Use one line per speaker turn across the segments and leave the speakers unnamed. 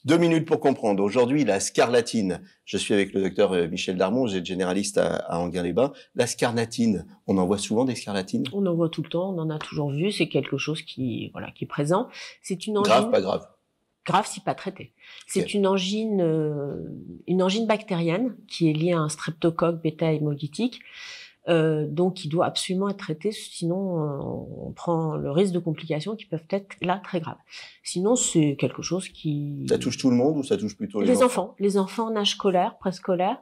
2 minutes pour comprendre. Aujourd'hui, la scarlatine. Je suis avec le docteur Michel Darmon, vous êtes généraliste à Enghien-les-Bains. La scarlatine, on en voit souvent des scarlatines?
On en voit tout le temps, on en a toujours vu, c'est quelque chose qui est présent. C'est une angine.
Grave, pas grave?
Grave si pas traité. C'est
Okay.
une angine bactérienne qui est liée à un streptocoque bêta-hémolytique. Donc qui doit absolument être traité, sinon on prend le risque de complications qui peuvent être là très graves. Sinon c'est quelque chose qui...
Ça touche tout le monde ou ça touche plutôt les enfants?
Les enfants en âge scolaire, préscolaire.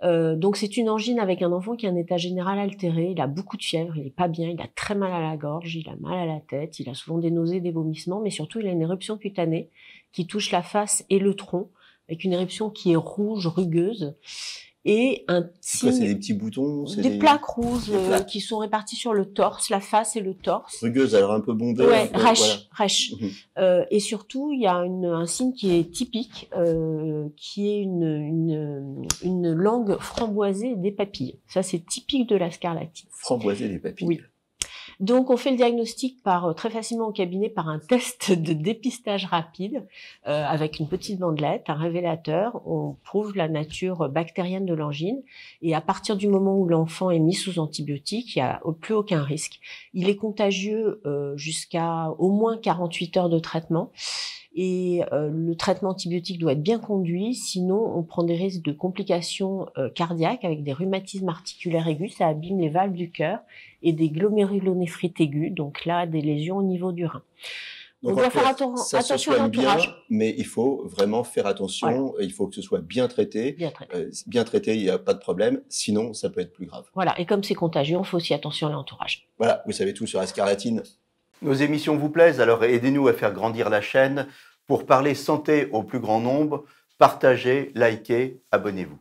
Donc c'est une angine avec un enfant qui a un état général altéré, il a beaucoup de fièvre, il est pas bien, il a très mal à la gorge, il a mal à la tête, il a souvent des nausées, des vomissements, mais surtout il a une éruption cutanée qui touche la face et le tronc, avec une éruption qui est rouge, rugueuse. Et un signe,
c'est des petits boutons,
des plaques rouges qui sont réparties sur le torse, la face et le torse.
Rugueuse, alors un peu bombée.
Ouais, rêche. Et surtout, il y a un signe qui est typique, qui est une langue framboisée des papilles. Ça, c'est typique de la scarlatine.
Framboisée des papilles.
Oui. Donc, on fait le diagnostic très facilement au cabinet par un test de dépistage rapide avec une petite bandelette, un révélateur. On prouve la nature bactérienne de l'angine et à partir du moment où l'enfant est mis sous antibiotiques, il n'y a plus aucun risque. Il est contagieux jusqu'à au moins 48 heures de traitement. Et le traitement antibiotique doit être bien conduit, sinon on prend des risques de complications cardiaques avec des rhumatismes articulaires aigus, ça abîme les valves du cœur, et des glomérulonéphrite aiguë, donc là des lésions au niveau du rein.
Donc
on doit faire attention à l'entourage.
Bien, mais il faut vraiment faire attention, voilà. Il faut que ce soit bien traité. Bien traité, il n'y a pas de problème, sinon ça peut être plus grave.
Voilà, et comme c'est contagieux, on fait aussi attention à l'entourage.
Voilà, vous savez tout sur la scarlatine. Nos émissions vous plaisent, alors aidez-nous à faire grandir la chaîne. Pour parler santé au plus grand nombre, partagez, likez, abonnez-vous.